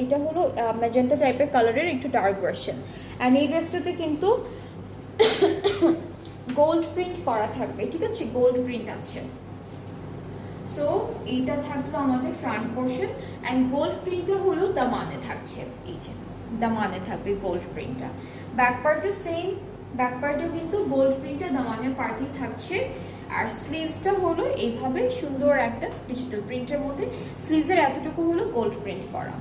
এটা হলো ম্যাজেন্টা টাইপের কালারের একটু ডার্ক ভার্সন। অ্যান্ড এই ড্রেসটাতে কিন্তু গোল্ড প্রিন্ট করা থাকবে, ঠিক আছে, গোল্ড প্রিন্ট আছে। সো এইটা থাকলো আমাদের ফ্রন্ট পোর্শন, অ্যান্ড গোল্ড প্রিন্টটা হলো দামানে থাকছে, এই যে দামানে থাকবে গোল্ড প্রিন্টটা। ব্যাক পার্টও সেম, ব্যাক পার্টেও কিন্তু গোল্ড প্রিন্টটা দামানের পার্টি থাকছে। আর স্লিভসটা হলো এইভাবে সুন্দর একটা ডিজিটাল প্রিন্টের মধ্যে, স্লিভসের এতটুকু হলো গোল্ড প্রিন্ট করা।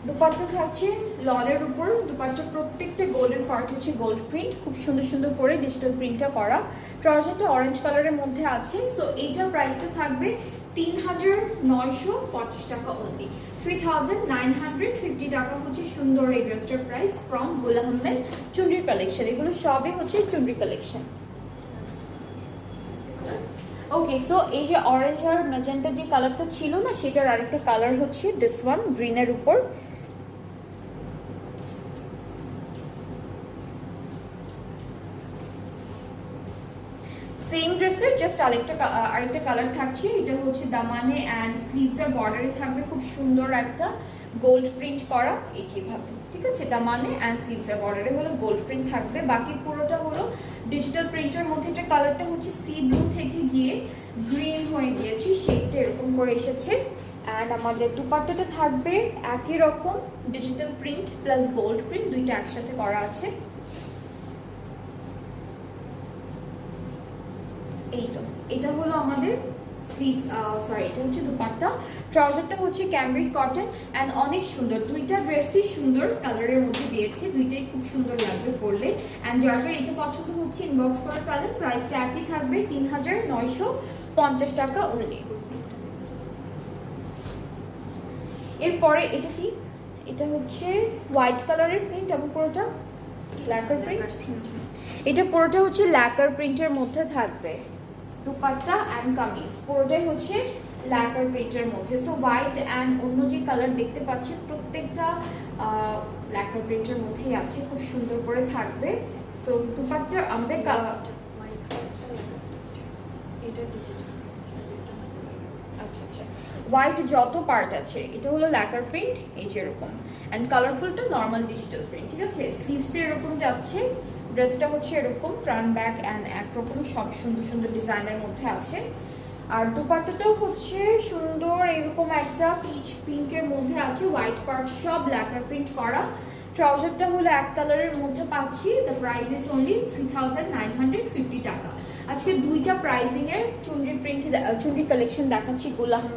দুপাট্টা থাকছে ললের উপর, দুপাট্টা প্রত্যেকটা গোল্ডেন পার্ট হচ্ছে গোল্ড প্রিন্ট, খুব সুন্দর সুন্দর করে ডিজিটাল প্রিন্টটা করা। ট্রাউজারটা অরেঞ্জ কালারের মধ্যে আছে। সো এইটার প্রাইসটা থাকবে ৩৯৫০ টাকা অনলি, ৩৯৫০ টাকা হচ্ছে সুন্দর এই ড্রেসটার প্রাইস ফ্রম গুল আহমেদ চুনরি কালেকশন। এগুলো সবই হচ্ছে চুনরি কালেকশন। ওকে, সো এই যে অরেঞ্জ আর ম্যাজেন্টা যে কালারটা ছিল না, সেটার আরেকটা কালার হচ্ছে দিস ওয়ান, গ্রিনের উপর। সেম ড্রেসের জাস্ট আরেকটা কালার থাকছে। এটা হচ্ছে দামানে অ্যান্ড স্লিভসের বর্ডারে থাকবে খুব সুন্দর একটা গোল্ড প্রিন্ট করা, এই যেভাবে, ঠিক আছে, দামানে অ্যান্ড স্লিভসের বর্ডারে হলো গোল্ড প্রিন্ট থাকবে। বাকি পুরোটা হলো ডিজিটাল প্রিন্টের মধ্যে। এটা কালারটা হচ্ছে সি ব্লু থেকে গিয়ে গ্রিন হয়ে গিয়েছে, শেডটা এরকম করে এসেছে। অ্যান্ড আমাদের দুপাট্টাতে থাকবে একই রকম digital print plus gold print, দুইটা একসাথে করা আছে। এই তো এটা হলো আমাদের স্লিভস, সরি এটা হচ্ছে দুপাট্টা। ট্রাউজারটা হচ্ছে ক্যামব্রিক কটন অ্যান্ড অনেক সুন্দর, দুইটা ড্রেসই সুন্দর কালারের মধ্যে দিয়েছে, দুইটাই খুব সুন্দর লাগবে পরলে। অ্যান্ড যার যার এটা পছন্দ হচ্ছে ইনবক্স করে ফেলেন, প্রাইসটা একই থাকবে ৩৯৫০ টাকা অনলি। এরপরে এটা কি, এটা হচ্ছে হোয়াইট কালারের প্রিন্ট এবং পুরোটা ল্যাকার প্রিন্ট, এটা পুরোটা হচ্ছে ল্যাকার প্রিন্টের মধ্যে থাকবে। দুপাট্টা অ্যান্ড কামিজ পুরোটাই হচ্ছে ল্যাকার প্রিন্টের মধ্যে। সো হোয়াইট অ্যান্ড অন্য যে কালার দেখতে পাচ্ছেন প্রত্যেকটা ল্যাকার প্রিন্টের মধ্যেই আছে, খুব সুন্দর করে থাকবে। সো দুপাট্টা আমাদের আচ্ছা আচ্ছা, হোয়াইট যত পার্ট আছে এটা হলো ল্যাকার প্রিন্ট, এই যেরকম, অ্যান্ড কালারফুলটা নর্মাল ডিজিটাল প্রিন্ট, ঠিক আছে। স্লিভসটা এরকম যাচ্ছে, ড্রেসটা হচ্ছে এরকম ফ্রন্ট ব্যাক অ্যান্ড একরকম সব সুন্দর সুন্দর ডিজাইনের মধ্যে আছে। আর দুপাট্টাটাও হচ্ছে সুন্দর এরকম একটা পিচ পিঙ্কের মধ্যে আছে, হোয়াইট পার্ট সব ল্যাকার প্রিন্ট করা। ট্রাউজারটা হলো এক কালারের মধ্যে পাচ্ছি, দ্য প্রাইস ইজ অনলি ৩৯৫০ টাকা। আজকে দুইটা প্রাইসিং এর চুনরি প্রিন্ট চুনরি কালেকশন দেখাচ্ছি গুল আহমেদ